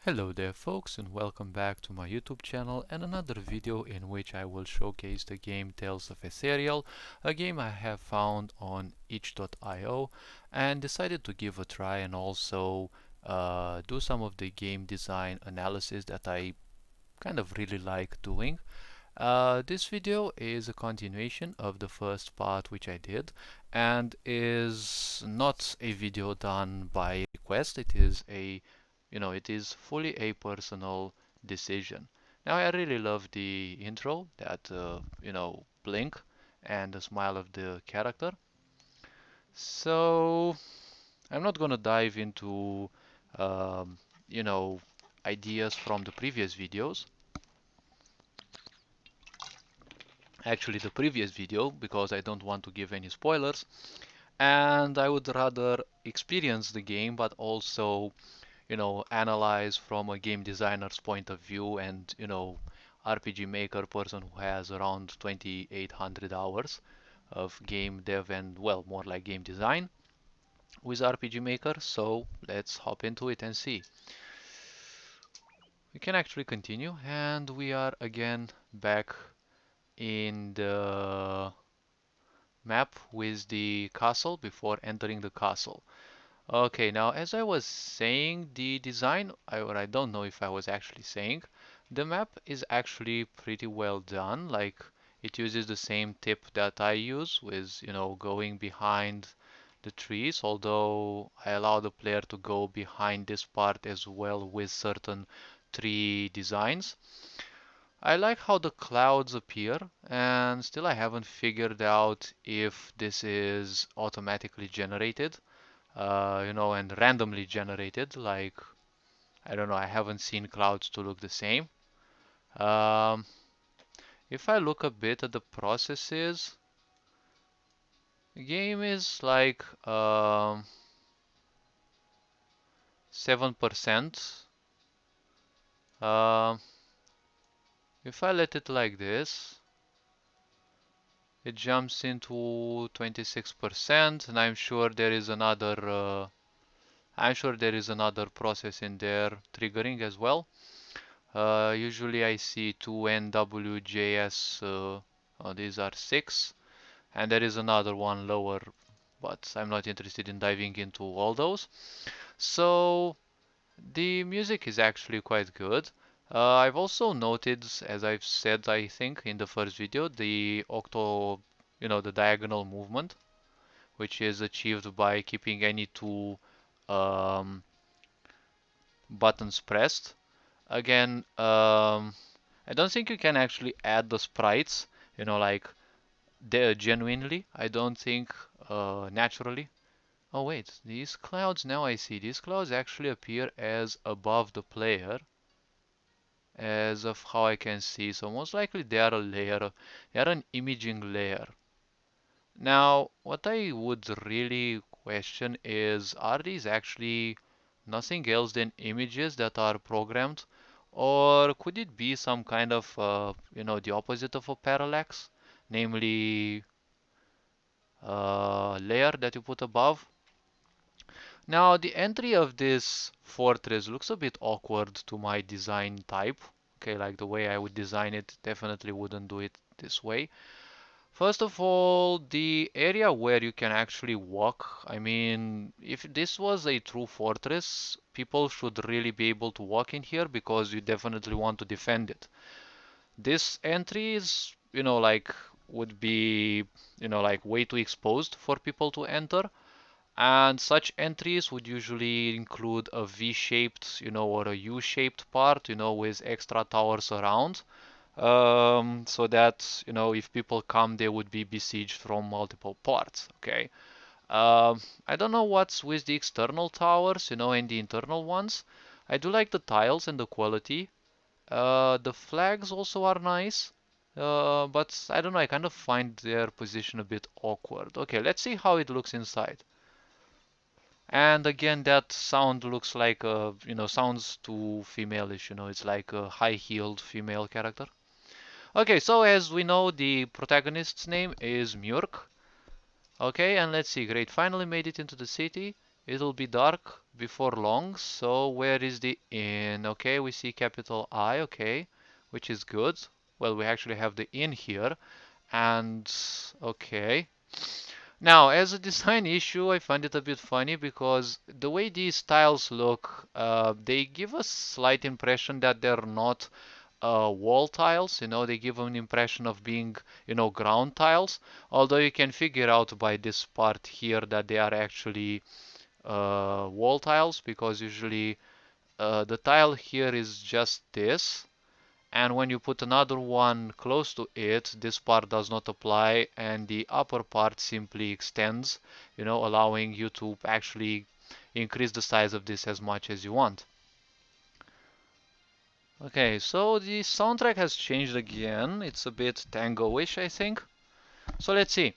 Hello there folks, and welcome back to my YouTube channel and another video in which I will showcase the game Tales of Aetherial, a game I have found on itch.io and decided to give a try and also do some of the game design analysis that I kind of really like doing. This video is a continuation of the first part which I did and is not a video done by request. It is fully a personal decision. Now I really love the intro, that blink and the smile of the character. So I'm not gonna dive into um, you know ideas from the previous videos. Actually, the previous video, because I don't want to give any spoilers, and I would rather experience the game, but also analyze from a game designer's point of view and, RPG Maker person who has around 2,800 hours of game dev and, well, more like game design with RPG Maker. So let's hop into it and see. We can actually continue, and we are again back in the map with the castle before entering the castle. Okay, now as I was saying, the design, or I don't know if I was actually saying, the map is actually pretty well done. Like, it uses the same tip that I use with, going behind the trees, although I allow the player to go behind this part as well with certain tree designs. I like how the clouds appear, and still I haven't figured out if this is automatically generated and randomly generated. Like, I don't know, I haven't seen clouds to look the same. Um, if I look a bit at the processes, the game is like 7%. Um, if I let it like this, it jumps into 26%, and I'm sure there is another process in there triggering as well. Usually I see 2NWJS, these are 6, and there is another one lower, but I'm not interested in diving into all those. So the music is actually quite good. I've also noted, as I've said, I think in the first video, the diagonal movement, which is achieved by keeping any two um, buttons pressed. Again, I don't think you can actually add the sprites, like genuinely. I don't think naturally. Oh wait, these clouds, now I see, these clouds actually appear as above the player, as of how I can see. So most likely they are a layer, they are an imaging layer. Now, what I would really question is, are these actually nothing else than images that are programmed? Or could it be some kind of, the opposite of a parallax? Namely, layer that you put above? Now, the entry of this fortress looks a bit awkward to my design type. Okay, like the way I would design it, definitely wouldn't do it this way. First of all, the area where you can actually walk, I mean, if this was a true fortress, people should really be able to walk in here because you definitely want to defend it. This entry is, would be, like way too exposed for people to enter. And such entries would usually include a V-shaped, or a U-shaped part, with extra towers around. So that if people come, they would be besieged from multiple parts. Okay. I don't know what's with the external towers, and the internal ones. I do like the tiles and the quality. The flags also are nice, but I don't know. I kind of find their position a bit awkward. Okay, let's see how it looks inside. And again, that sound looks like sounds too femaleish. It's like a high-heeled female character. Okay, so as we know, the protagonist's name is Mjork. Okay, and let's see. Great, finally made it into the city. It'll be dark before long. So where is the in? Okay, we see capital I, okay, which is good. Well, we actually have the in here, and okay. Now, as a design issue, I find it a bit funny because the way these tiles look, they give a slight impression that they're not wall tiles. They give an impression of being, ground tiles. Although you can figure out by this part here that they are actually wall tiles because usually the tile here is just this, and when you put another one close to it, this part does not apply and the upper part simply extends, allowing you to actually increase the size of this as much as you want. Okay, so the soundtrack has changed again. It's a bit tango-ish, I think. So let's see.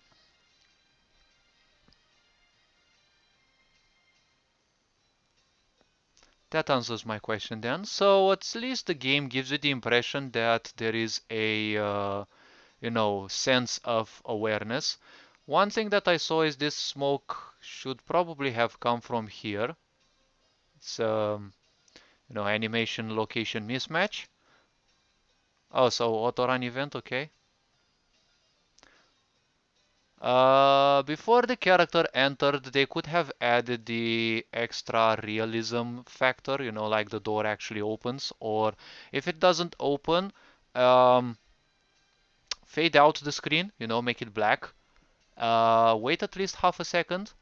That answers my question then. So at least the game gives you the impression that there is a sense of awareness. One thing that I saw is this smoke should probably have come from here. It's animation location mismatch. Oh, so auto run event, okay. Before the character entered, they could have added the extra realism factor, like the door actually opens, or if it doesn't open, um, fade out the screen, make it black. Wait at least half a second,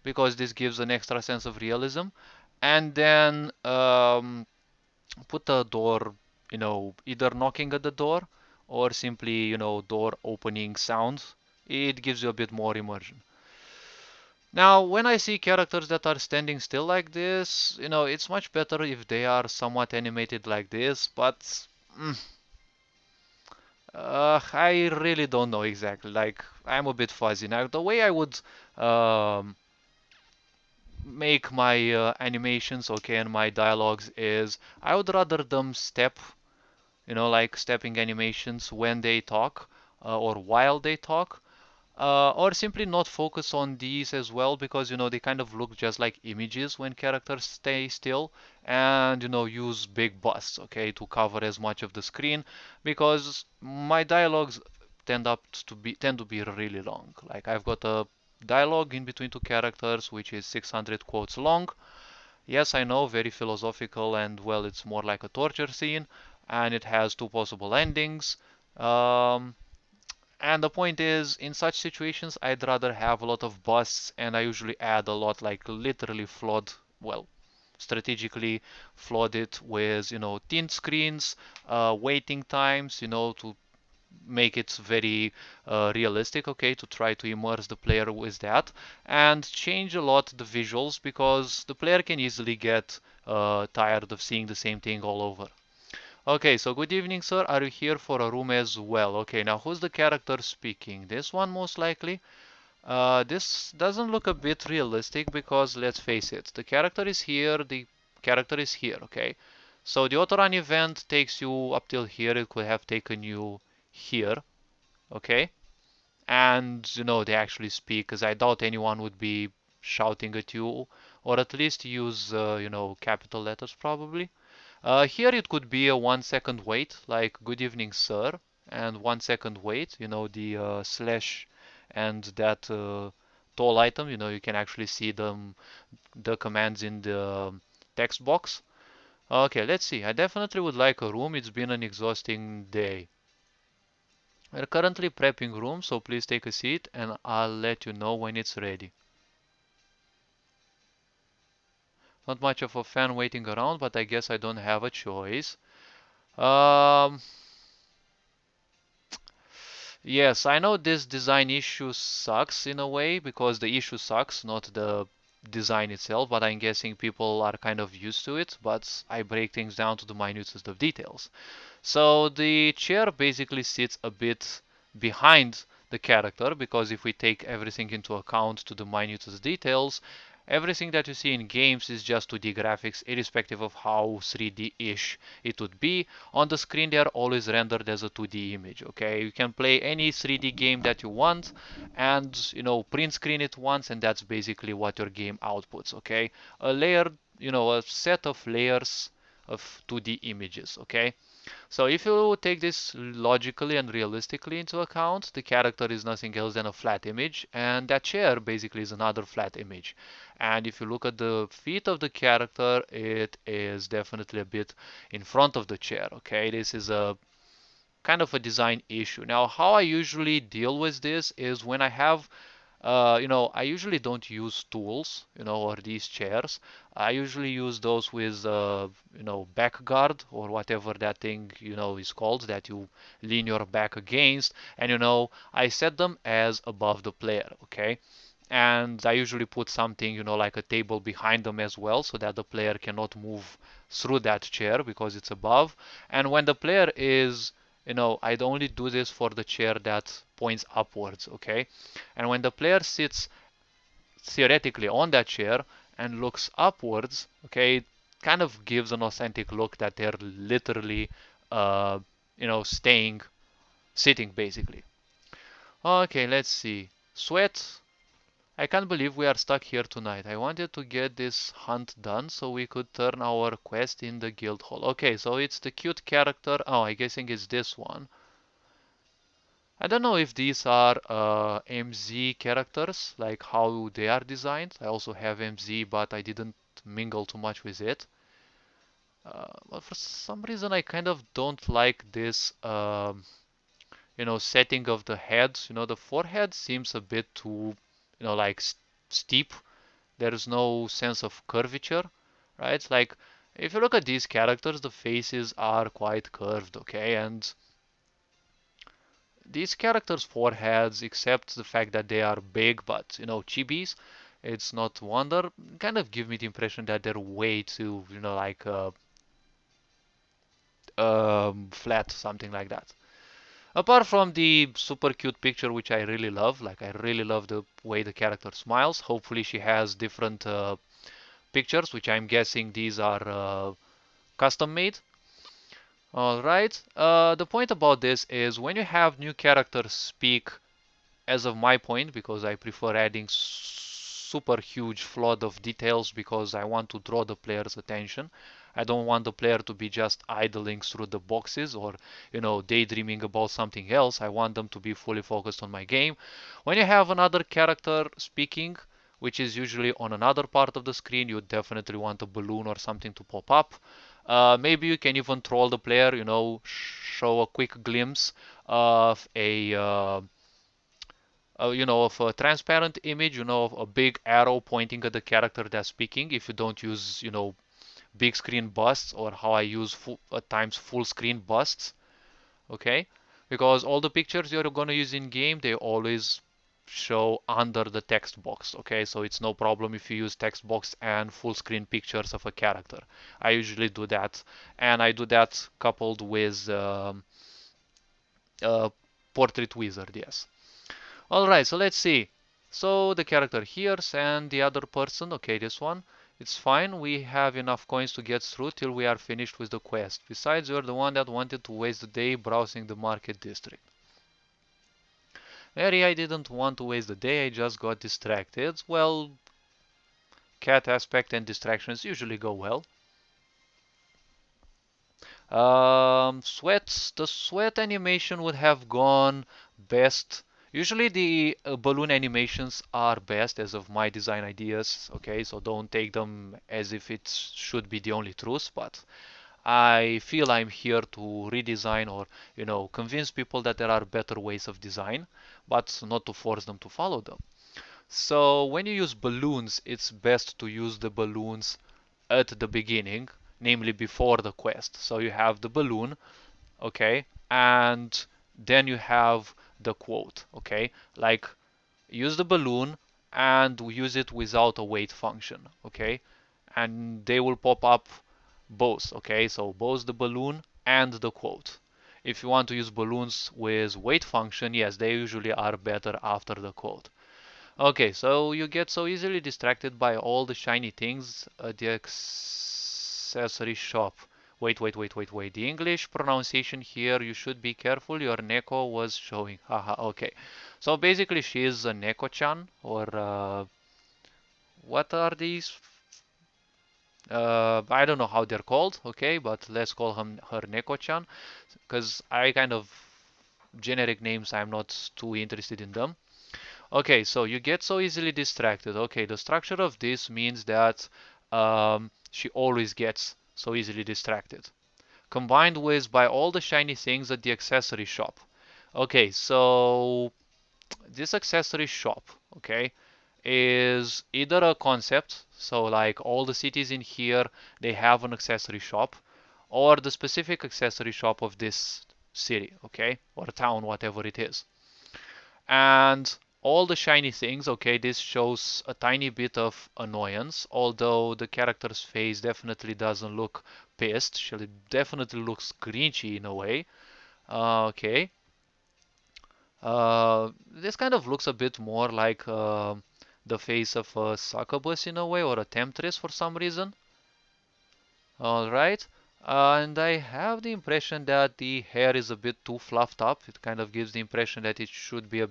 because this gives an extra sense of realism. And then put a door, either knocking at the door or simply, door opening sounds. It gives you a bit more immersion. Now, when I see characters that are standing still like this, it's much better if they are somewhat animated like this, but mm, I really don't know exactly. Like, I'm a bit fuzzy. Now, the way I would um, make my animations, okay, and my dialogues is I would rather them step, like stepping animations when they talk or while they talk, or simply not focus on these as well because they kind of look just like images when characters stay still, and use big busts, okay, to cover as much of the screen because my dialogues tend to be really long. Like I've got a dialogue in between two characters which is 600 quotes long. Yes, I know, very philosophical, and well, it's more like a torture scene, and it has two possible endings. Um, and the point is, in such situations, I'd rather have a lot of busts, and I usually add a lot, like literally flood, well, strategically flood it with, tint screens, waiting times, to make it very realistic, okay, to try to immerse the player with that, and change a lot the visuals because the player can easily get tired of seeing the same thing all over. Okay, so good evening, sir. Are you here for a room as well? Okay, now who's the character speaking? This one most likely. This doesn't look a bit realistic because let's face it, the character is here, the character is here, okay? So the autorun event takes you up till here, it could have taken you here, okay? And they actually speak because I doubt anyone would be shouting at you, or at least use capital letters probably. Here it could be a 1 second wait, like good evening, sir, and 1 second wait. The slash and that tall item. You can actually see the commands in the text box. Okay, let's see. I definitely would like a room. It's been an exhausting day. We're currently prepping room, so please take a seat and I'll let you know when it's ready. Not much of a fan waiting around, but I guess I don't have a choice. Um, Yes, I know this design issue sucks in a way because the issue sucks, not the design itself, but I'm guessing people are kind of used to it, but I break things down to the minutest of details. So the chair basically sits a bit behind the character because if we take everything into account to the minutest details, Everything that you see in games is just 2D graphics, irrespective of how 3D-ish it would be. On the screen, they are always rendered as a 2D image. Okay, you can play any 3D game that you want, and print screen it once, and that's basically what your game outputs. Okay, a layered, a set of layers of 2D images. Okay. So if you take this logically and realistically into account, the character is nothing else than a flat image, and that chair basically is another flat image. And if you look at the feet of the character, it is definitely a bit in front of the chair. Okay, this is a kind of a design issue. Now, how I usually deal with this is when I have I usually don't use tools, or these chairs. I usually use those with, back guard or whatever that thing, is called that you lean your back against. And, I set them as above the player, okay? And I usually put something, like a table behind them as well, so that the player cannot move through that chair because it's above. And when the player is, I'd only do this for the chair that points upwards, okay? And when the player sits theoretically on that chair and looks upwards, okay, it kind of gives an authentic look that they're literally, uh, sitting basically. Okay, let's see. Sweat. I can't believe we are stuck here tonight. I wanted to get this hunt done so we could turn our quest in the guild hall. Okay, so it's the cute character. Oh, I guessing it's this one. I don't know if these are MZ characters, like how they are designed. I also have MZ, but I didn't mingle too much with it. But for some reason, I kind of don't like this, setting of the heads. The forehead seems a bit too, like steep. There is no sense of curvature, right? Like if you look at these characters, the faces are quite curved, okay? And these characters' foreheads, except the fact that they are big, but chibis, it's not wonder, kind of give me the impression that they're way too, like flat, something like that. Apart from the super cute picture, which I really love, like I really love the way the character smiles. Hopefully, she has different pictures, which I'm guessing these are custom made. All right. The point about this is when you have new characters speak as of my point, because I prefer adding super huge flood of details because I want to draw the player's attention. I don't want the player to be just idling through the boxes or, daydreaming about something else. I want them to be fully focused on my game. When you have another character speaking, which is usually on another part of the screen, you definitely want a balloon or something to pop up. Maybe you can even troll the player, show a quick glimpse of of a transparent image, of a big arrow pointing at the character that's speaking. If you don't use, big screen busts or how I use at times full screen busts, okay? Because all the pictures you're gonna use in game, they always show under the text box, okay? So it's no problem if you use text box and full screen pictures of a character. I usually do that, and I do that coupled with Portrait Wizard, yes. Alright, so let's see. So the character hears and the other person, okay, this one, it's fine. We have enough coins to get through till we are finished with the quest. Besides, you're the one that wanted to waste the day browsing the market district. Mary, I didn't want to waste the day, I just got distracted. Well, cat aspect and distractions usually go well. The sweat animation would have gone best. Usually the balloon animations are best as of my design ideas, okay, so don't take them as if it should be the only truth, but I feel I'm here to redesign or, convince people that there are better ways of design, but not to force them to follow them. So when you use balloons, it's best to use the balloons at the beginning, namely before the quest. So you have the balloon, okay, and then you have the quote, okay, like use the balloon and use it without a wait function, okay, and they will pop up both, okay, so both the balloon and the quote. If you want to use balloons with wait function, yes, they usually are better after the quote. Okay, so you get so easily distracted by all the shiny things at the accessory shop. Wait. The English pronunciation here, you should be careful. Your Neko was showing. Haha, okay. So basically, she is a Neko-chan, or what are these? I don't know how they're called, okay, but let's call her Neko-chan, because I kind of generic names, I'm not too interested in them. Okay, so you get so easily distracted. Okay, the structure of this means that she always gets so easily distracted. Combined with by all the shiny things at the accessory shop. Okay, so this accessory shop, okay, is either a concept, so like all the cities in here, they have an accessory shop, or the specific accessory shop of this city, okay, or town, whatever it is. And all the shiny things, okay, this shows a tiny bit of annoyance, although the character's face definitely doesn't look pissed. She definitely looks cringy in a way. Okay. This kind of looks a bit more like the face of a succubus in a way, or a temptress for some reason. Alright. And I have the impression that the hair is a bit too fluffed up. It kind of gives the impression that it should be a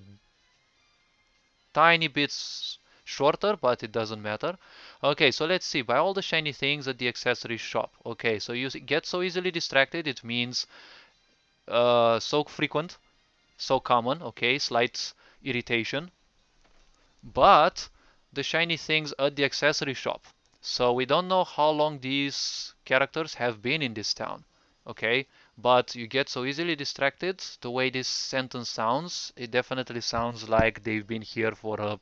tiny bits shorter, but it doesn't matter. Okay, so let's see. By all the shiny things at the accessory shop. Okay, so you get so easily distracted. It means so frequent, so common. Okay, slight irritation. But the shiny things at the accessory shop. So we don't know how long these characters have been in this town. Okay, but you get so easily distracted. The way this sentence sounds, it definitely sounds like they've been here for a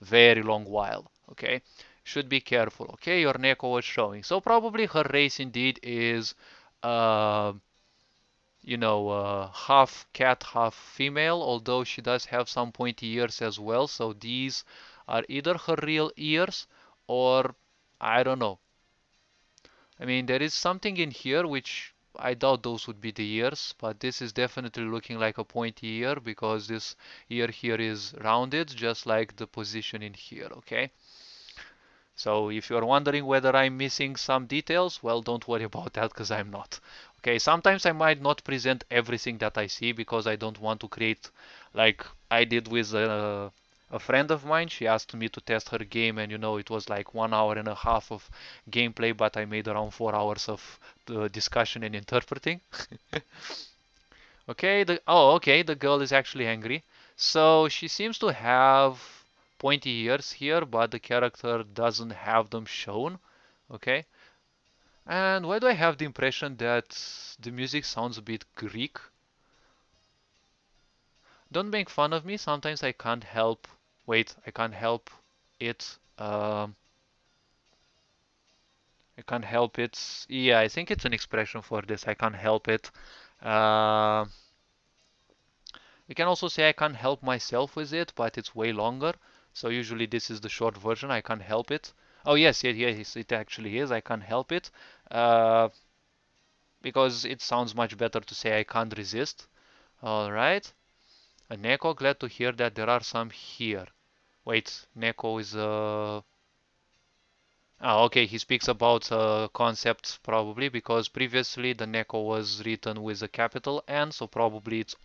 very long while. Okay, should be careful. Okay, your Neko was showing. So probably her race indeed is, uh, half cat, half female. Although she does have some pointy ears as well. So these are either her real ears or I don't know. I mean, there is something in here which I doubt those would be the ears, but this is definitely looking like a pointy ear because this ear here is rounded, just like the position in here, okay? So if you're wondering whether I'm missing some details, well, don't worry about that because I'm not. Okay, sometimes I might not present everything that I see because I don't want to create like I did with a friend of mine. She asked me to test her game, and it was like 1 hour and a half of gameplay, but I made around 4 hours of discussion and interpreting. Okay, the girl is actually angry. So she seems to have pointy ears here, but the character doesn't have them shown. Okay, and why do I have the impression that the music sounds a bit Greek? Don't make fun of me. Sometimes I can't help. Wait, I can't help it. I can't help it. Yeah, I think it's an expression for this. I can't help it. Uh, You can also say I can't help myself with it, but it's way longer. So usually this is the short version. I can't help it. Oh yes, it actually is. I can't help it. Uh, because it sounds much better to say I can't resist. All right. And Neko, glad to hear that there are some here. Wait, Neko is okay, he speaks about concepts probably because previously the Neko was written with a capital N, so probably it's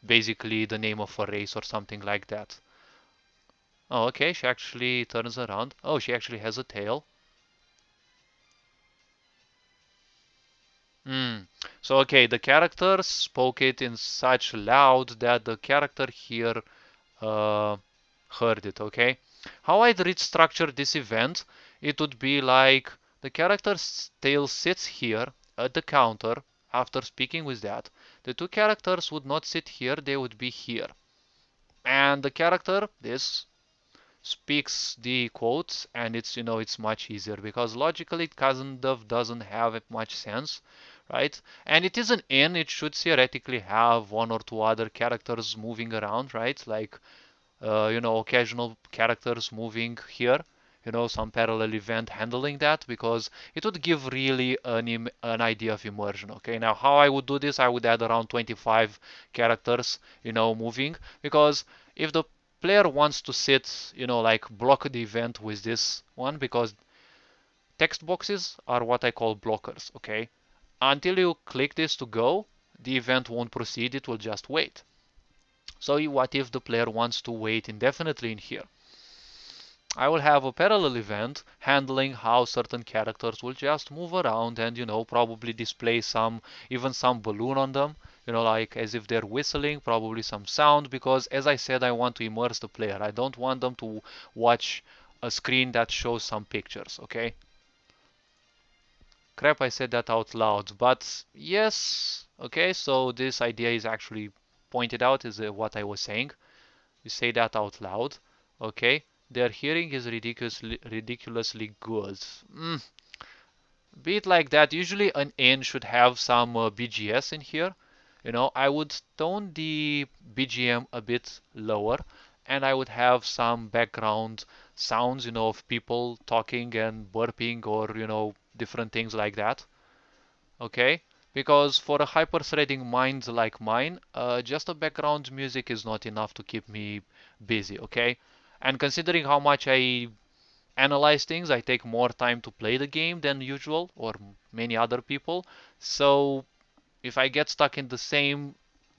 basically the name of a race or something like that. Oh, okay, she actually turns around. Oh, she actually has a tail. Hmm. So, okay, the character spoke it in such loud that the character here uh, heard it, okay? How I'd read structure this event, it would be like the character's tail sits here at the counter after speaking with that. The two characters would not sit here, they would be here. And the character, this speaks the quotes and it's much easier because logically it kind of doesn't have much sense, right? And it is an inn, it should theoretically have one or two other characters moving around, right? Like occasional characters moving here, some parallel event handling that because it would give really an idea of immersion. Okay, now how I would do this, I would add around 25 characters, moving because if the player wants to sit, like block the event with this one, because text boxes are what I call blockers, okay? Until you click this to go, the event won't proceed, it will just wait. So what if the player wants to wait indefinitely in here? I will have a parallel event handling how certain characters will just move around and, probably display even some balloon on them, like as if they're whistling, probably some sound, because as I said, I want to immerse the player. I don't want them to watch a screen that shows some pictures, okay? Crap, I said that out loud, but yes, okay, so this idea is actually pointed out, is what I was saying. You say that out loud, okay? Their hearing is ridiculously good. Be it like that. Usually an N should have some BGS in here. I would tone the BGM a bit lower, and I would have some background sounds, of people talking and burping, or, different things like that. Okay? Because for a hyper-threading mind like mine, just a background music is not enough to keep me busy, okay? And considering how much I analyze things, I take more time to play the game than usual, or many other people. So if I get stuck in the same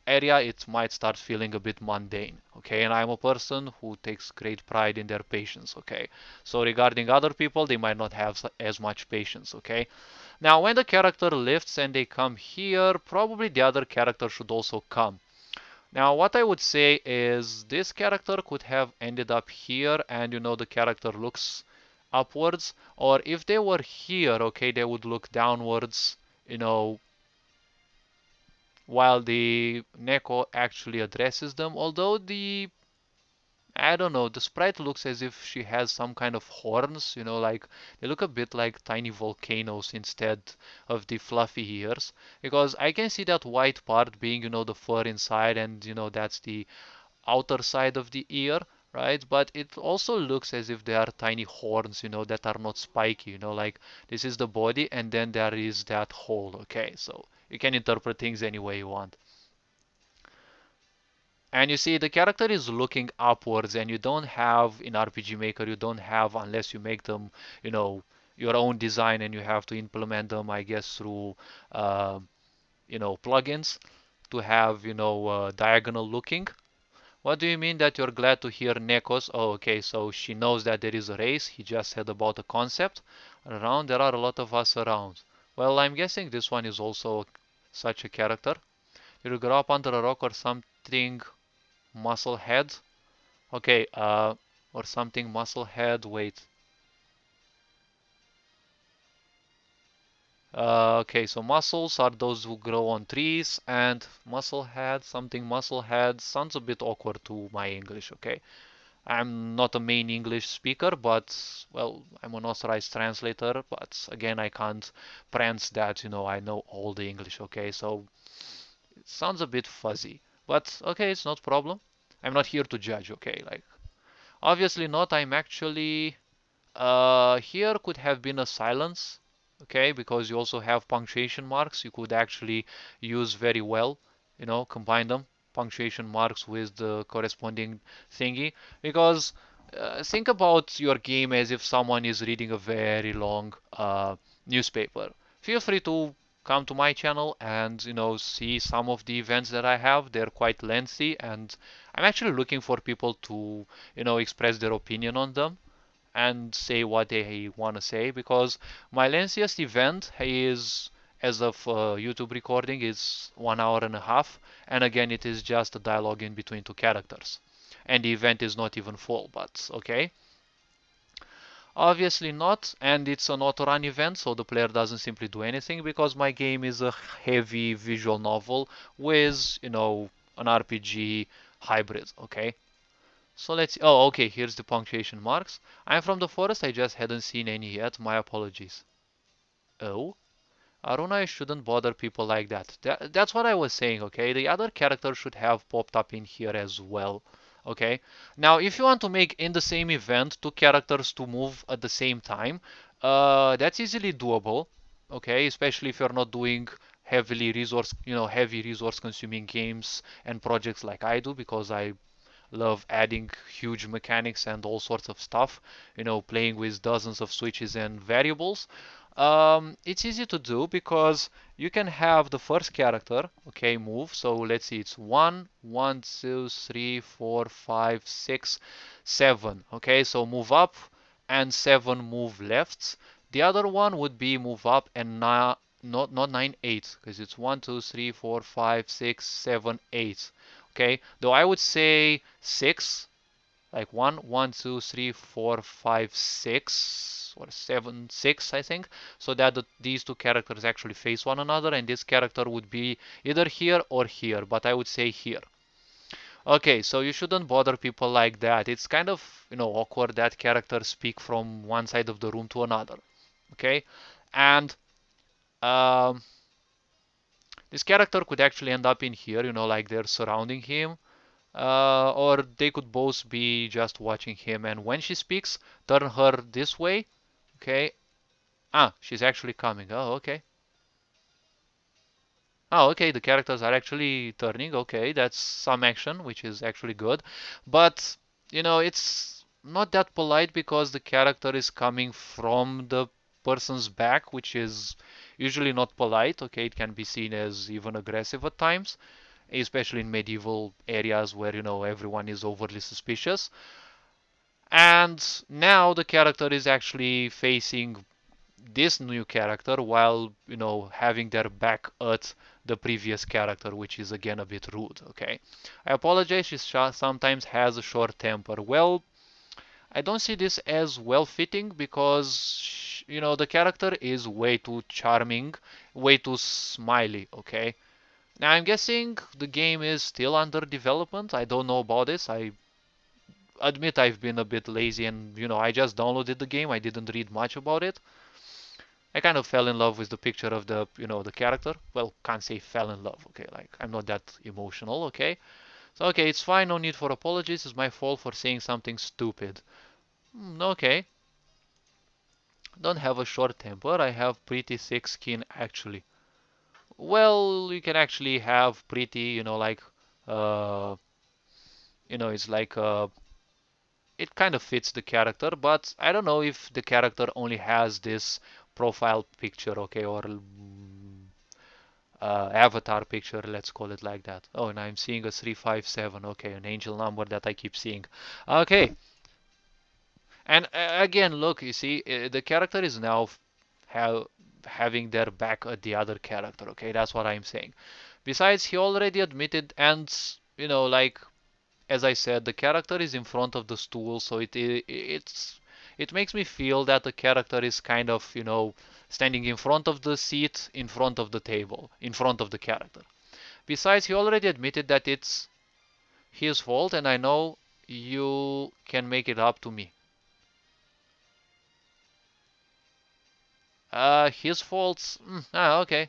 area, it might start feeling a bit mundane, okay? And I'm a person who takes great pride in their patience, okay? So regarding other people, they might not have as much patience, okay? Now, when the character lifts and they come here, probably the other character should also come. Now, what I would say is this character could have ended up here, and the character looks upwards, or if they were here, okay, they would look downwards, while the Neko actually addresses them. Although I don't know, the sprite looks as if she has some kind of horns, like they look a bit like tiny volcanoes instead of the fluffy ears. Because I can see that white part being, the fur inside, and, that's the outer side of the ear, right? But it also looks as if they are tiny horns, that are not spiky, like this is the body and then there is that hole, okay? So you can interpret things any way you want. And you see, the character is looking upwards, and you don't have in RPG Maker, you don't have, unless you make them, you know, your own design, and you have to implement them, I guess, through, uh, plugins to have, diagonal looking. What do you mean that you're glad to hear Nekos? Oh, okay, so she knows that there is a race. He just said about a concept. Around, there are a lot of us around. Well, I'm guessing this one is also such a character. You grow up under a rock or something, muscle head. Okay, or something muscle head. Wait. Okay, so muscles are those who grow on trees, and muscle head, something muscle head, sounds a bit awkward to my English, okay? I'm not a main English speaker, but, well, I'm an authorized translator, but again, I can't prance that, I know all the English, okay? So it sounds a bit fuzzy, but okay, it's not a problem. I'm not here to judge, okay? Like, obviously not, I'm actually, here could have been a silence, okay? Because you also have punctuation marks, you could actually use very well, combine them, punctuation marks with the corresponding thingy. Because think about your game as if someone is reading a very long newspaper. Feel free to come to my channel and see some of the events that I have. They're quite lengthy, and I'm actually looking for people to express their opinion on them and say what they want to say, because my lengthiest event is, as of YouTube recording, is 1 hour and a half, and again it is just a dialogue in between two characters, and the event is not even full, but okay. Obviously not, and it's an auto-run event, so the player doesn't simply do anything, because my game is a heavy visual novel with, an RPG hybrid, okay? So let's see. Oh, okay, here's the punctuation marks. I'm from the forest, I just hadn't seen any yet. My apologies. Oh? Aruna, I shouldn't bother people like that. That's what I was saying, okay? The other character should have popped up in here as well, okay? Now, if you want to make in the same event two characters to move at the same time, that's easily doable, okay? Especially if you're not doing heavy resource consuming games and projects like I do, because I love adding huge mechanics and all sorts of stuff, playing with dozens of switches and variables. It's easy to do because you can have the first character, okay, move. So let's see, it's 1, 1, 2, 3, 4, 5, 6, 7. Okay, so move up and 7 move left. The other one would be move up and not 9, 8, because it's 1, 2, 3, 4, 5, 6, 7, 8. Okay, though I would say 6, like 1, 1, 2, 3, 4, 5, 6, or 7, 6, I think, so that these two characters actually face one another, and this character would be either here or here, but I would say here. Okay, so you shouldn't bother people like that. It's kind of, awkward that characters speak from one side of the room to another. Okay, and um, this character could actually end up in here, like they're surrounding him, or they could both be just watching him. And when she speaks, turn her this way. Okay. Ah, she's actually coming. Oh, okay. Oh, okay. The characters are actually turning. Okay, that's some action, which is actually good. But, it's not that polite because the character is coming from the person's back, which is usually not polite. Okay, it can be seen as even aggressive at times, especially in medieval areas where, everyone is overly suspicious. And now the character is actually facing this new character while, having their back at the previous character, which is again a bit rude. Okay, I apologize, she sometimes has a short temper. Well, I don't see this as well fitting because, the character is way too charming, way too smiley. Okay, now I'm guessing the game is still under development. I don't know about this. I admit I've been a bit lazy and, I just downloaded the game. I didn't read much about it. I kind of fell in love with the picture of the character. Well, can't say fell in love, okay? Like, I'm not that emotional, okay? So, okay, it's fine. No need for apologies. It's my fault for saying something stupid. Okay. Don't have a short temper. I have pretty thick skin, actually. Well, you can actually have pretty, like, uh, it's like, it kind of fits the character, but I don't know if the character only has this profile picture, okay, or avatar picture, let's call it like that. Oh, and I'm seeing a 357, okay, an angel number that I keep seeing. Okay, and again, look, you see, the character is now have, having their back at the other character, okay, that's what I'm saying. Besides, he already admitted, and, like, as I said, the character is in front of the stool, so it makes me feel that the character is kind of, standing in front of the seat, in front of the table, in front of the character. Besides, he already admitted that it's his fault, and I know you can make it up to me. His faults. Okay.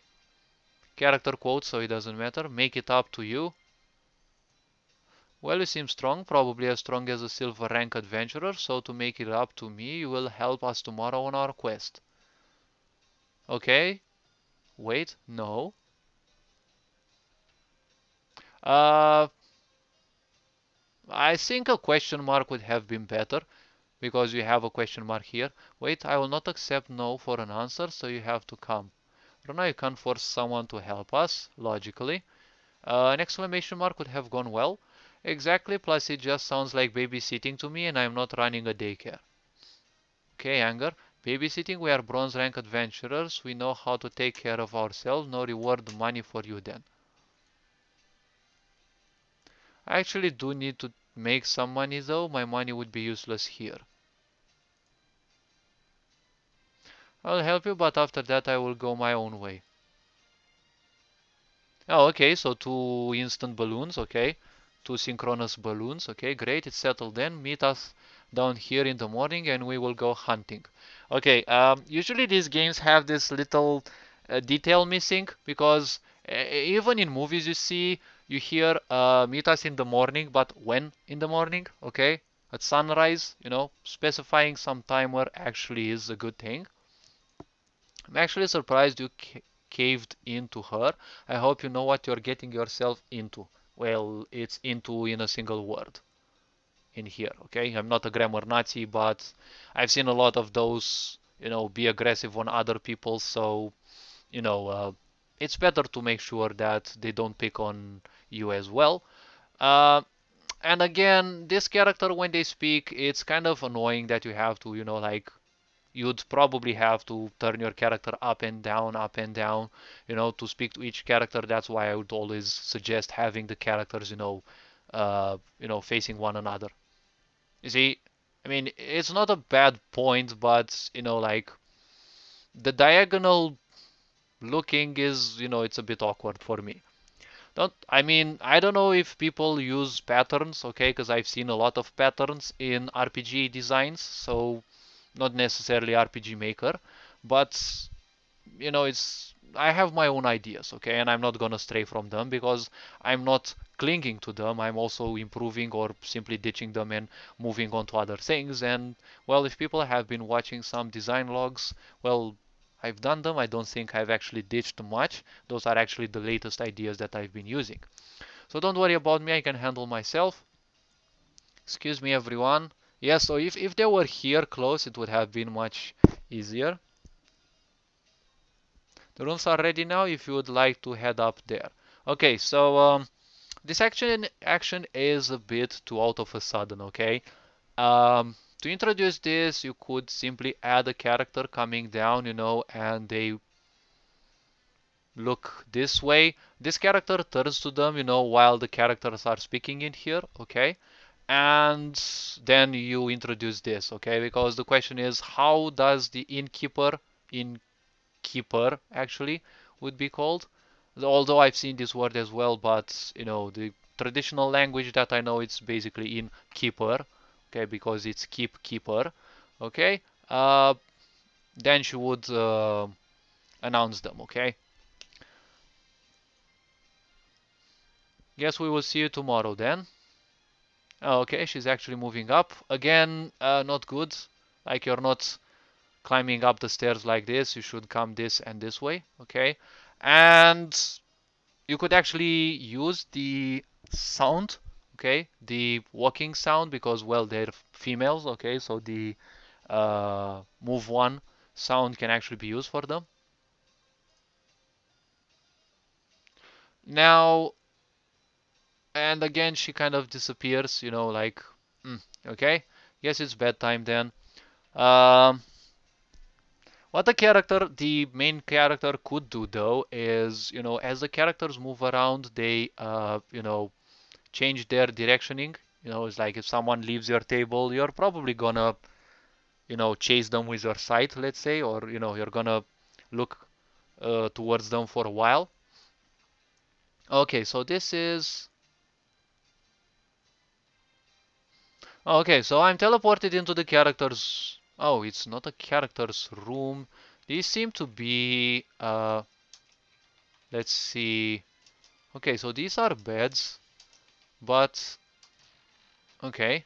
Character quote, so it doesn't matter. Make it up to you. Well, you seem strong, probably as strong as a silver rank adventurer, so to make it up to me, you will help us tomorrow on our quest. Okay? Wait, no. Uh, I think a question mark would have been better, because you have a question mark here. Wait, I will not accept no for an answer, so you have to come. Rona, you can't force someone to help us, logically. An exclamation mark would have gone well. Exactly, plus it just sounds like babysitting to me and I'm not running a daycare. Okay, anger. Babysitting, we are bronze rank adventurers. We know how to take care of ourselves. No reward money for you then. I actually do need to make some money though. My money would be useless here. I'll help you, but after that I will go my own way. Oh, okay, so two instant balloons, okay. Two synchronous balloons, okay, great, it's settled then. Meet us down here in the morning and we will go hunting. Okay, usually these games have this little detail missing because even in movies you hear meet us in the morning, but when in the morning, okay? At sunrise, specifying some timer actually is a good thing. I'm actually surprised you caved into her. I hope you know what you're getting yourself into. Well, it's into in a single word. in here. Okay, I'm not a grammar Nazi, but I've seen a lot of those, be aggressive on other people. So, you know, uh, it's better to make sure that they don't pick on you as well. Uh, and again, this character, when they speak, it's kind of annoying that you have to, like you'd probably have to turn your character up and down, to speak to each character. That's why I would always suggest having the characters, facing one another. You see, I mean, it's not a bad point, but like the diagonal looking is, it's a bit awkward for me. Don't I mean I don't know if people use patterns, okay? Because I've seen a lot of patterns in RPG designs, so not necessarily RPG Maker, but it's I have my own ideas, okay, and I'm not gonna stray from them because I'm not clinging to them. I'm also improving or simply ditching them and moving on to other things. And well, if people have been watching some design logs, well, I've done them. I don't think I've actually ditched much. Those are actually the latest ideas that I've been using. So don't worry about me. I can handle myself. Excuse me, everyone. Yeah, so if they were here close, it would have been much easier. The rooms are ready now if you would like to head up there. Okay, so this action is a bit too out of a sudden, okay? To introduce this, you could simply add a character coming down, and they look this way. This character turns to them, while the characters are speaking in here, okay? And then you introduce this, okay? Because the question is, how does the innkeeper actually would be called? Although I've seen this word as well, but the traditional language that I know, it's basically innkeeper, okay? Because it's keeper, okay? Then she would announce them, okay? Guess we will see you tomorrow then. Oh, okay, she's actually moving up. Again, not good. Like you're not climbing up the stairs like this. You should come this and this way, okay? And you could actually use the sound, okay? The walking sound because, well, they're females, okay? So the move one sound can actually be used for them. Now, and again, she kind of disappears, like, okay, guess it's bedtime then. Um, what the main character could do though is, as the characters move around, they, change their directioning. It's like if someone leaves your table, you're probably gonna, chase them with your sight, let's say, or, you're gonna look towards them for a while. Okay, so this is okay, so I'm teleported into the character's. Oh, it's not a character's room. These seem to be. Let's see. Okay, so these are beds, but okay,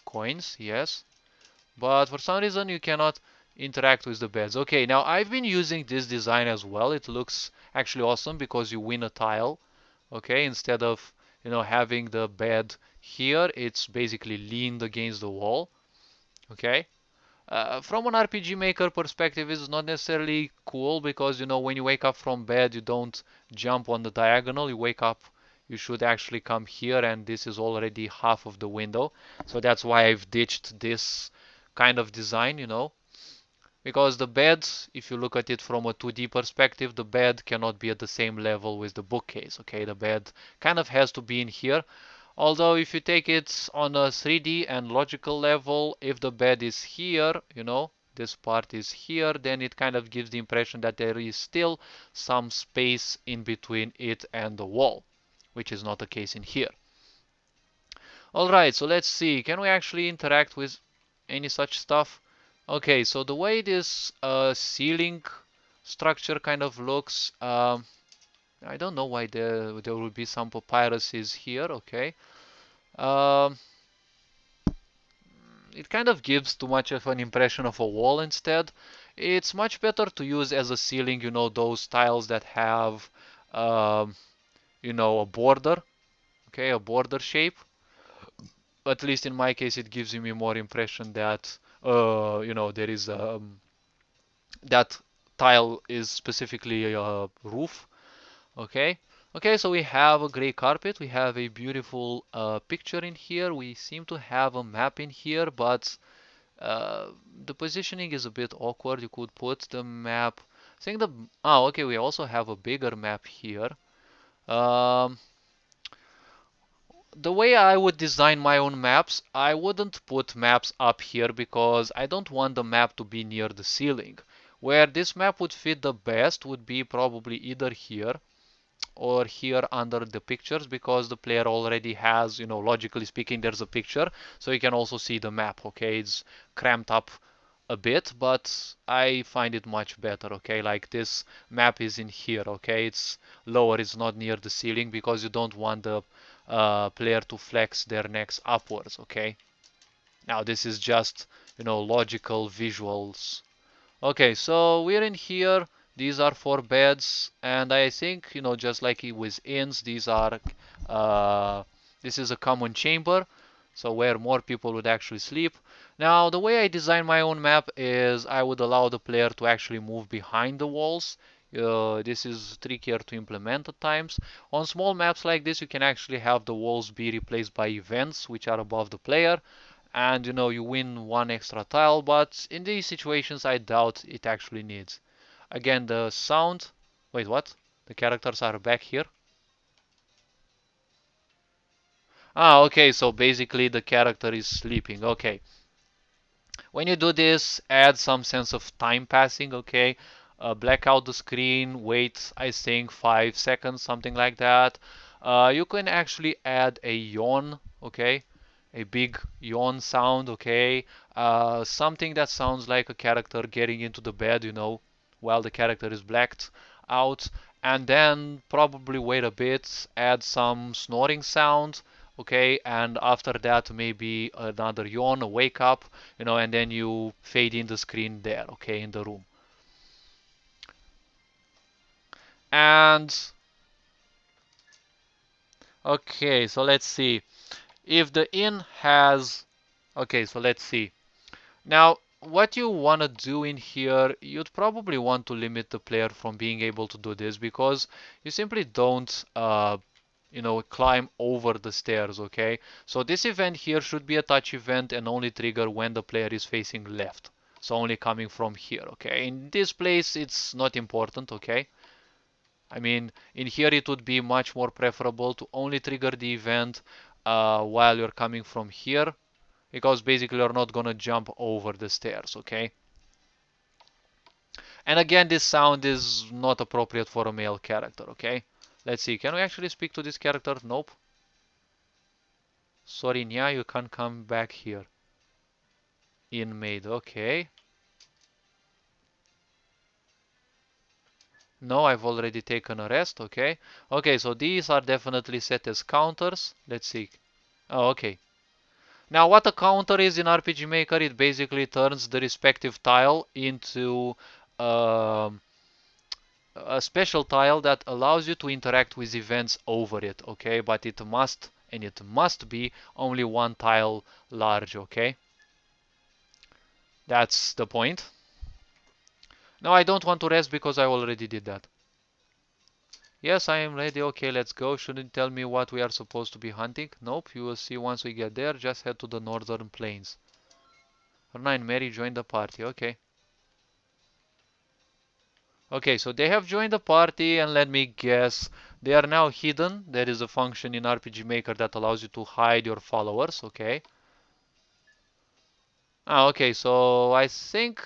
coins, yes. But for some reason you cannot interact with the beds. Okay, now I've been using this design as well. It looks actually awesome because you win a tile. Okay, instead of having the bed here, it's basically leaned against the wall. Okay. From an RPG Maker perspective, it's not necessarily cool because when you wake up from bed, you don't jump on the diagonal. You wake up, you should actually come here, and this is already half of the window. So that's why I've ditched this kind of design, because the bed, if you look at it from a 2D perspective, the bed cannot be at the same level with the bookcase. Okay, the bed kind of has to be in here. Although if you take it on a 3D and logical level, if the bed is here, this part is here, then it kind of gives the impression that there is still some space in between it and the wall, which is not the case in here. Alright, so let's see. Can we actually interact with any such stuff? Okay, so the way this ceiling structure kind of looks, I don't know why there will be some papyruses here, okay. Um, it kind of gives too much of an impression of a wall instead. It's much better to use as a ceiling, those tiles that have, a border, okay, a border shape. at least in my case, it gives me more impression that there is that tile is specifically a roof. Okay. Okay, so we have a gray carpet. We have a beautiful picture in here. We seem to have a map in here, but uh, the positioning is a bit awkward. You could put the map. I think the okay. We also have a bigger map here. Um, the way I would design my own maps, I wouldn't put maps up here because I don't want the map to be near the ceiling. Where this map would fit the best would be probably either here or here under the pictures, because the player already has, logically speaking, there's a picture, so you can also see the map. Okay, it's cramped up a bit, but I find it much better. Okay, like this map is in here. Okay, it's lower, it's not near the ceiling, because you don't want the player to flex their necks upwards. Okay, now this is just, logical visuals. Okay, so we're in here. These are 4 beds, and I think, just like with inns, uh, this is a common chamber, so where more people would actually sleep. Now, the way I design my own map is I would allow the player to actually move behind the walls. This is trickier to implement at times. On small maps like this, you can actually have the walls be replaced by events which are above the player, and you win 1 extra tile, but in these situations I doubt it actually needs. Again, the sound. Wait, what? The characters are back here? Okay, so basically the character is sleeping. Okay. When you do this, add some sense of time passing. Okay. Black out the screen, wait, I think 5 seconds, something like that. You can actually add a yawn. Okay, a big yawn sound. Okay, something that sounds like a character getting into the bed, while the character is blacked out. And then probably wait a bit, add some snoring sound. Okay, and after that maybe another yawn, a wake up, and then you fade in the screen there. Okay, in the room. And okay, so let's see if the inn has. Okay, so let's see. Now, what you want to do in here, you'd probably want to limit the player from being able to do this, because you simply don't, climb over the stairs. Okay, so this event here should be a touch event and only trigger when the player is facing left. So only coming from here. Okay, in this place it's not important. Okay, I mean, in here it would be much more preferable to only trigger the event while you're coming from here, because basically you're not gonna jump over the stairs. Okay, and again, this sound is not appropriate for a male character. Okay, let's see, can we actually speak to this character? Nope. Sorry, Nya, you can't come back here. Inmate. Okay, no, I've already taken a rest. Okay, okay, so these are definitely set as counters. Let's see. Oh, okay. Now, what a counter is in RPG Maker, it basically turns the respective tile into um, a special tile that allows you to interact with events over it. Okay, but it must be only 1 tile large. Okay, that's the point. No, I don't want to rest because I already did that. Yes, I am ready. Okay, let's go. Shouldn't tell me what we are supposed to be hunting. Nope, you will see once we get there. Just head to the northern plains. Runa and Mary join the party. Okay. Okay, so they have joined the party, and let me guess, they are now hidden. There is a function in RPG Maker that allows you to hide your followers. Okay. Okay, so I think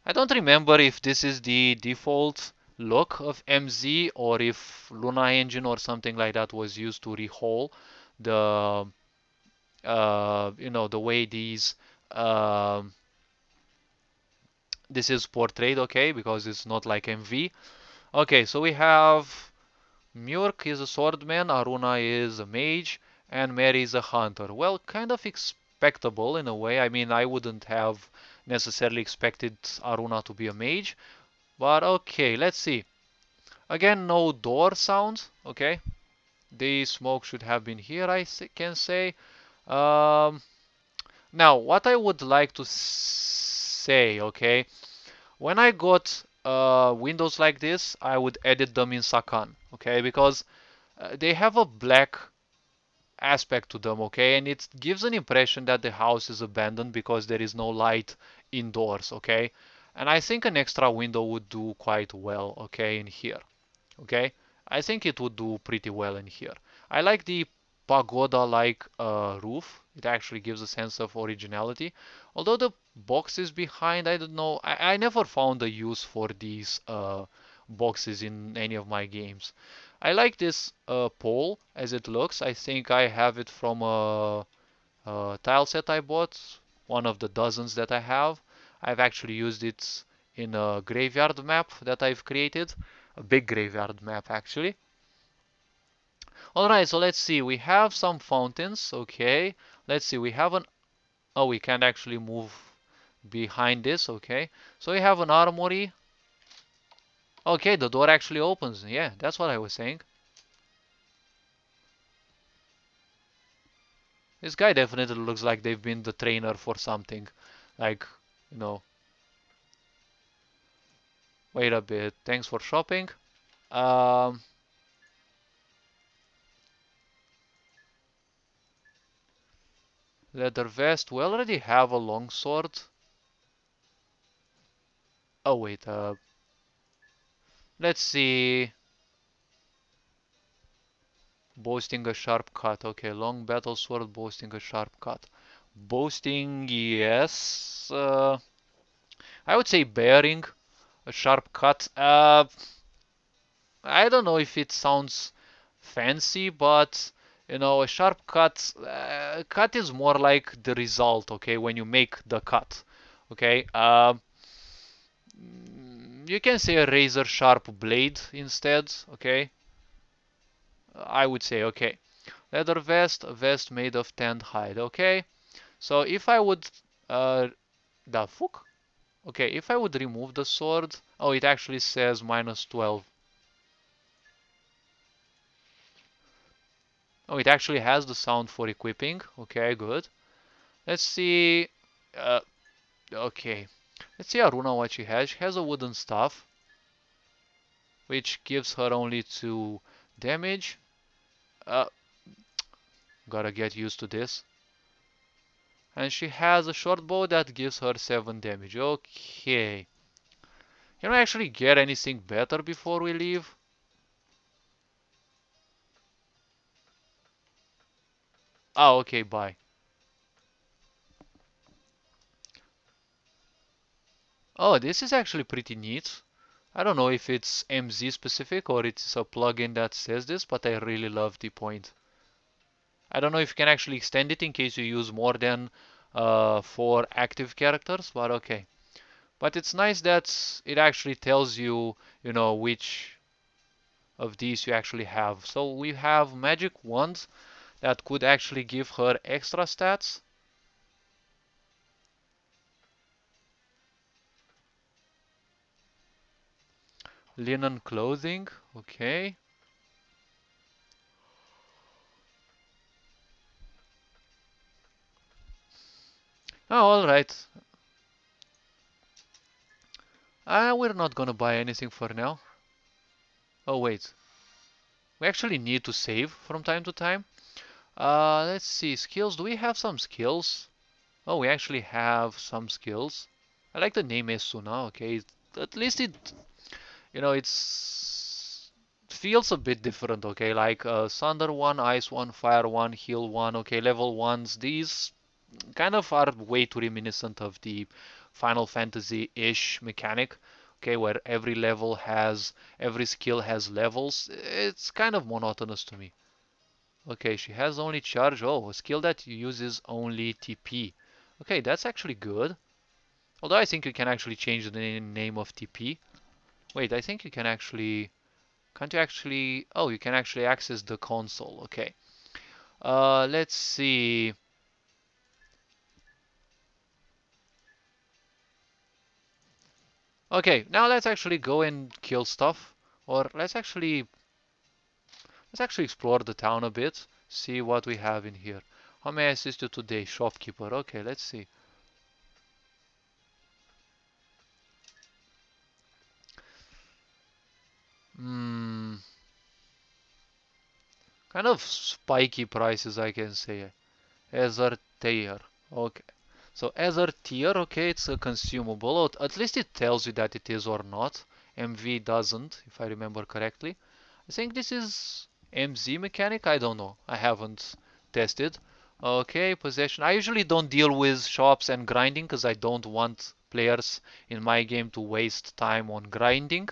I don't remember if this is the default look of MZ, or if Luna Engine or something like that was used to rehaul the the way um, this is portrayed. Okay, because it's not like MV. Okay, so we have Murk is a swordman, Aruna is a mage, and Mary is a hunter. Well, kind of expectable in a way. I mean, I wouldn't have necessarily expected Aruna to be a mage, but okay, let's see. Again, no door sounds. Okay, the smoke should have been here, I can say. Um, Now, what I would like to say, okay, when I got windows like this, I would edit them in Sakan, okay, because they have a black aspect to them, okay, and it gives an impression that the house is abandoned because there is no light indoors, okay, and I think an extra window would do quite well, okay, in here. Okay, I think it would do pretty well in here. I like the pagoda-like roof. It actually gives a sense of originality. Although the boxes behind, I don't know. I never found a use for these boxes in any of my games. I like this pole as it looks. I think I have it from a tile set I bought, one of the dozens that I have. I've actually used it in a graveyard map that I've created, a big graveyard map actually. Alright, so let's see, we have some fountains, okay. Let's see, we have an, oh, we can't actually move behind this, okay. So we have an armory. Okay, the door actually opens, yeah, that's what I was saying. This guy definitely looks like they've been the trainer for something. Like, you know, wait a bit, thanks for shopping. Um, Leather vest. We already have a long sword. Oh wait, let's see. Boasting a sharp cut. Okay, long battle sword boasting a sharp cut. Boasting, yes. I would say bearing a sharp cut. I don't know if it sounds fancy, but you know, a sharp cut. Cut is more like the result. Okay, when you make the cut. Okay. You can say a razor sharp blade instead, okay? I would say, okay. Leather vest, a vest made of tanned hide, okay? So if I would, the fuck? Okay, if I would remove the sword, oh, it actually says minus 12. Oh, it actually has the sound for equipping, okay, good. Let's see, uh, okay. Let's see Aruna what she has. She has a wooden staff, which gives her only 2 damage. Uh, Gotta get used to this. And she has a short bow that gives her 7 damage. Okay. Can we actually get anything better before we leave? Oh, okay, bye. Oh, this is actually pretty neat. I don't know if it's MZ specific or it's a plugin that says this, but I really love the point. I don't know if you can actually extend it in case you use more than 4 active characters, but okay. But it's nice that it actually tells you, you know, which of these you actually have. So we have magic wands that could actually give her extra stats. Linen clothing, okay. Oh, alright. We're not gonna buy anything for now. Oh, wait. We actually need to save from time to time. Let's see. Skills. Do we have some skills? Oh, we actually have some skills. I like the name Esuna, okay. At least it, you know, it's feels a bit different, okay. Like Thunder 1, Ice 1, Fire 1, Heal 1, okay. Level 1s. These kind of are way too reminiscent of the Final Fantasy-ish mechanic, okay, where every skill has levels. It's kind of monotonous to me. Okay, she has only charge. Oh, a skill that uses only TP. Okay, that's actually good. Although I think you can actually change the name of TP. Wait, I think you can actually. Can't you actually? Oh, you can actually access the console. Okay. Let's see. Okay, now let's actually go and kill stuff. Or let's actually explore the town a bit, see what we have in here. How may I assist you today, shopkeeper? Okay, let's see. Hmm, kind of spiky prices, I can say. Ether tier. Okay. So Ether tier, okay, it's a consumable. Or at least it tells you that it is or not. MV doesn't, if I remember correctly. I think this is MZ mechanic. I don't know. I haven't tested. Okay, possession. I usually don't deal with shops and grinding because I don't want players in my game to waste time on grinding.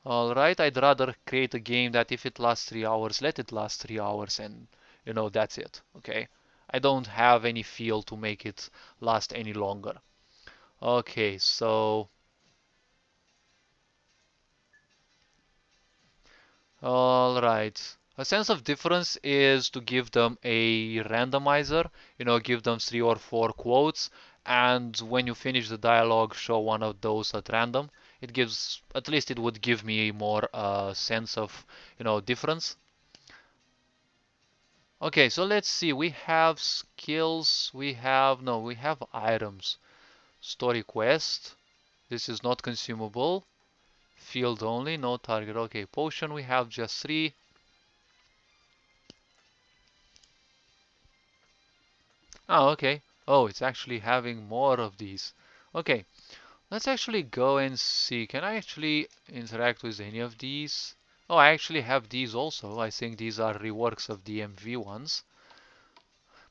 Alright, I'd rather create a game that if it lasts 3 hours, let it last 3 hours and that's it. Okay. I don't have any feel to make it last any longer. Okay, so all right. A sense of difference is to give them a randomizer, give them 3 or 4 quotes, and when you finish the dialogue, show one of those at random. It gives, at least it would give me a more sense of, difference. Okay, so let's see. We have skills. No, we have items. Story quest. This is not consumable. Field only, no target. Okay, potion. We have just 3. Oh, okay. Oh, it's actually having more of these. Okay, let's actually go and see. Can I actually interact with any of these? Oh, I actually have these also. I think these are reworks of the MV ones.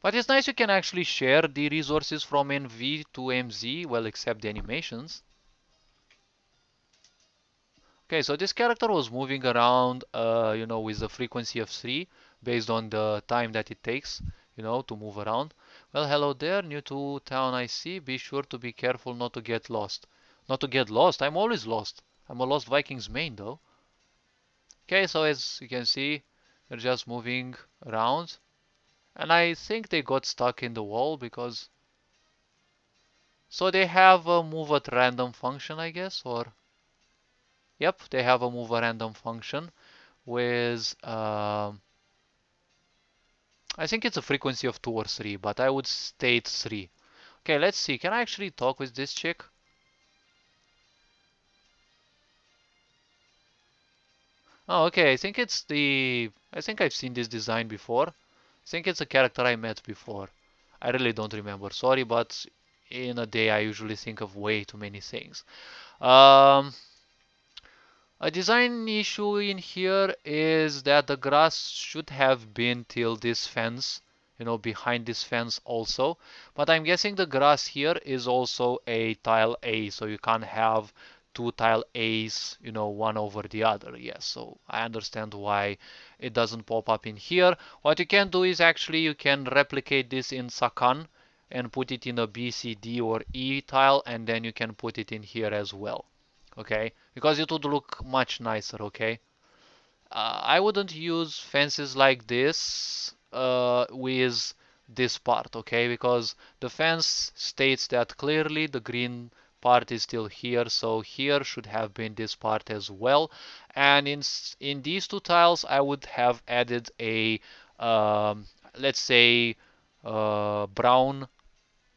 But it's nice you can actually share the resources from MV to MZ, well, except the animations. Okay, so this character was moving around, with a frequency of 3 based on the time that it takes, to move around. Well, hello there, new to town I see. Be sure to be careful not to get lost. Not to get lost? I'm always lost. I'm a Lost Vikings main though. Okay, so as you can see, they're just moving around. And I think they got stuck in the wall because... So they have a move at random function, I guess, or... Yep, they have a move at random function with I think it's a frequency of 2 or 3, but I would state 3. Okay, let's see. Can I actually talk with this chick? Oh, okay. I think I've seen this design before. I think it's a character I met before. I really don't remember. Sorry, but in a day I usually think of way too many things. Um, A design issue in here is that the grass should have been till this fence, behind this fence also. But I'm guessing the grass here is also a tile A, so you can't have two tile A's, one over the other. Yes, so I understand why it doesn't pop up in here. What you can do is actually you can replicate this in Sakan and put it in a B, C, D, or E tile, and then you can put it in here as well. Okay, because it would look much nicer. Okay, I wouldn't use fences like this with this part. Okay, because the fence states that clearly the green part is still here, so here should have been this part as well. And in these two tiles I would have added a let's say brown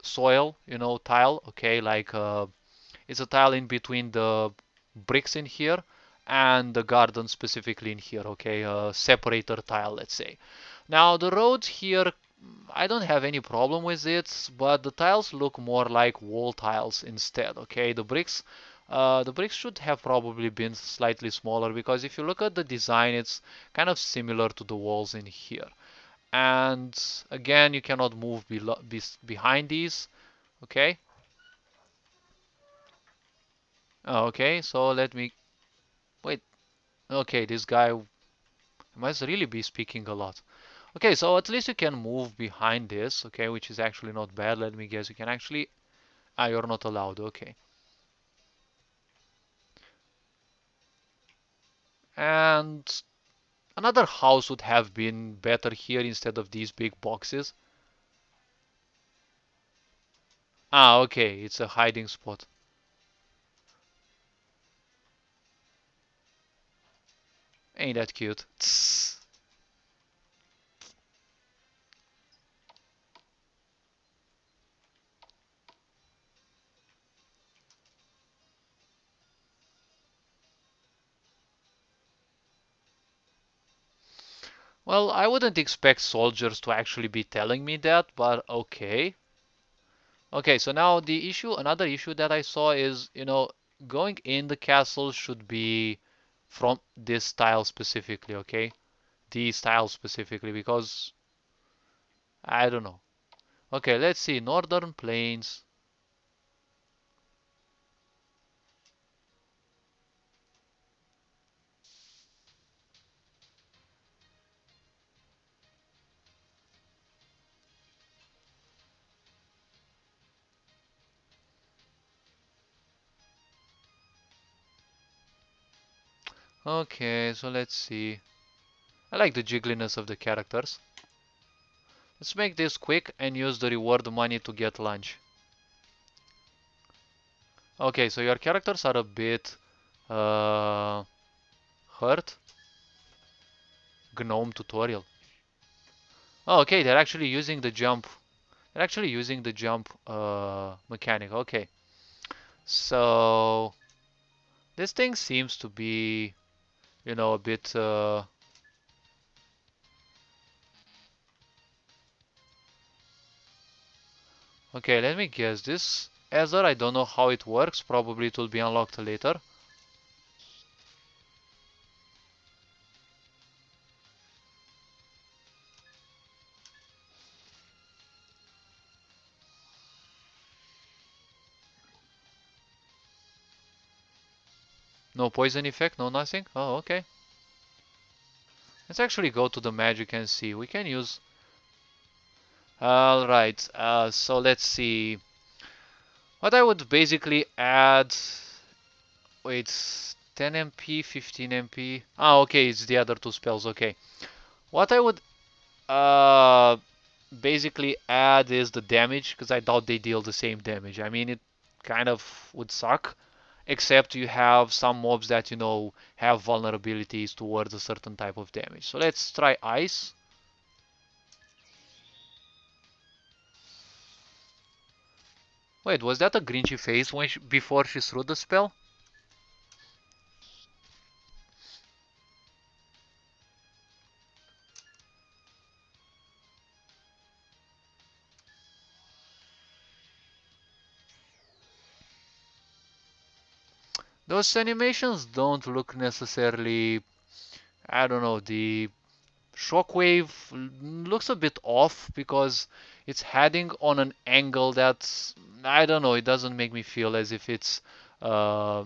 soil, tile. Okay, like it's a tile in between the bricks in here and the garden specifically in here. Okay, a separator tile, let's say. Now the road here, I don't have any problem with it, but the tiles look more like wall tiles instead. Okay, the bricks should have probably been slightly smaller because if you look at the design, it's kind of similar to the walls in here. And again, you cannot move behind these. Okay. Okay, so let me wait. Okay, this guy must really be speaking a lot. Okay, so at least you can move behind this, okay, which is actually not bad. Let me guess, you can actually... Ah, you're not allowed, okay. And another house would have been better here instead of these big boxes. Ah, okay, it's a hiding spot. Ain't that cute? Tss. Well, I wouldn't expect soldiers to actually be telling me that, but okay. Okay, so now another issue that I saw is, going in the castle should be from this style specifically, okay? The style specifically, because I don't know. Okay, let's see. Northern Plains. Okay, so let's see. I like the jiggliness of the characters. Let's make this quick and use the reward money to get lunch. Okay, so your characters are a bit uh, hurt. Gnome tutorial. Oh, okay, they're actually using the jump. They're actually using the jump mechanic. Okay, so this thing seems to be, a bit. Okay, let me guess. This Ether, I don't know how it works. Probably it will be unlocked later. No poison effect, no nothing. Oh, okay. Let's actually go to the magic and see. We can use. All right. So let's see. What I would basically add. Wait, 10 MP, 15 MP. Ah, okay, it's the other two spells. Okay. What I would uh basically add is the damage because I doubt they deal the same damage. I mean, it kind of would suck, except you have some mobs that have vulnerabilities towards a certain type of damage. So let's try ice. Wait, was that a Grinchy face before she threw the spell? Those animations don't look necessarily. I don't know. The Shockwave looks a bit off because it's heading on an angle that's, I don't know, it doesn't make me feel as if it's uh,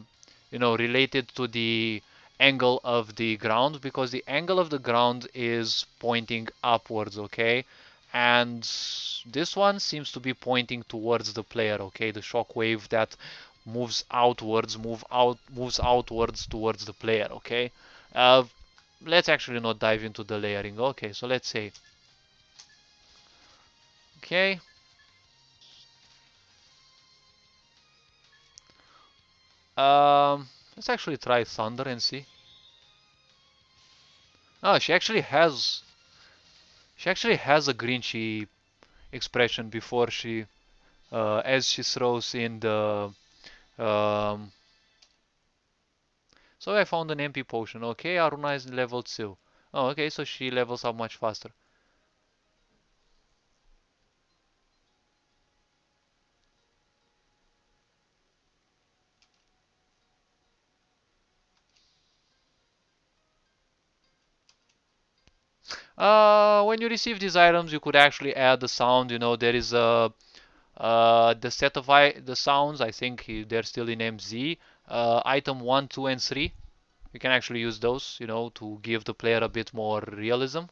related to the angle of the ground, because the angle of the ground is pointing upwards, okay? And this one seems to be pointing towards the player, okay? The shockwave that moves outwards towards the player, okay? Uh, let's actually not dive into the layering. Okay, so let's say, okay, let's actually try thunder and see. Oh, she actually has a Grinchy expression before she, as she throws in the, um, so I found an MP potion. Okay, Aruna is level 2. Oh, okay, so she levels up much faster. When you receive these items, you could actually add the sound. There is the set of the sounds. I think they're still in MZ. Item 1, 2, and 3. You can actually use those, to give the player a bit more realism.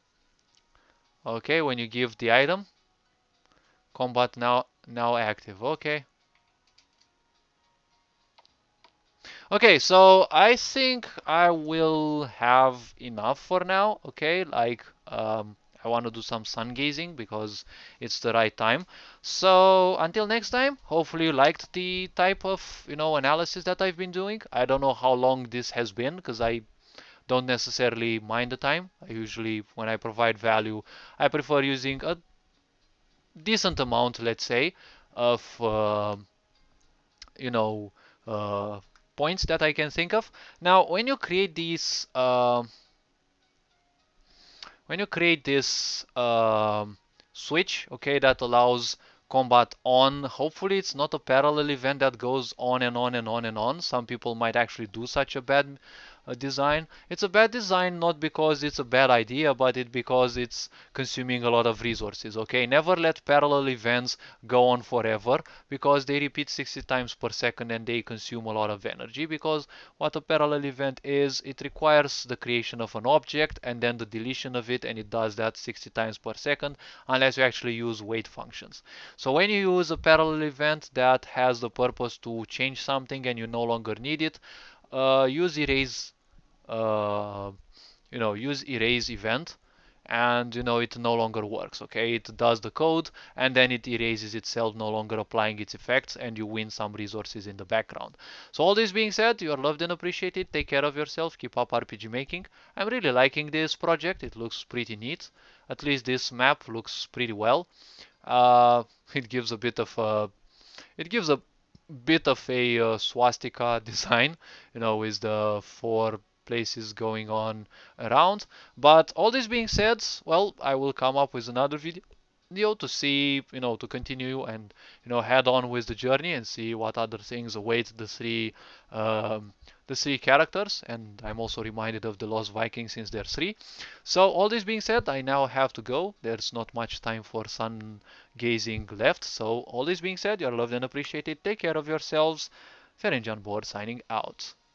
Okay, when you give the item, combat now active. Okay. Okay, so I think I will have enough for now. Okay, like I want to do some sun gazing because it's the right time. So until next time, hopefully you liked the type of analysis that I've been doing. I don't know how long this has been because I don't necessarily mind the time. I usually, when I provide value, I prefer using a decent amount, let's say, of you know uh, points that I can think of. Now, when you create these when you create this switch, okay, that allows combat on, hopefully it's not a parallel event that goes on and on and on and on. Some people might actually do such a bad design. It's a bad design not because it's a bad idea, but it because it's consuming a lot of resources. Okay, never let parallel events go on forever because they repeat 60 times per second and they consume a lot of energy. Because what a parallel event is, it requires the creation of an object and then the deletion of it, and it does that 60 times per second unless you actually use wait functions. So when you use a parallel event that has the purpose to change something and you no longer need it, use erase uh, use erase event, and it no longer works. Okay, it does the code and then it erases itself, no longer applying its effects, and you win some resources in the background. So all this being said, you are loved and appreciated. Take care of yourself, keep up RPG making. I'm really liking this project, it looks pretty neat. At least this map looks pretty well. uh, it gives a bit of a it gives a bit of a swastika design, with the four places going on around. But all this being said, well, I will come up with another video to see, to continue and head on with the journey and see what other things await um, the three characters. And I'm also reminded of the Lost Vikings since they're three. So all this being said, I now have to go. There's not much time for sun gazing left. So all this being said, you're loved and appreciated. Take care of yourselves. Ferenc on board signing out.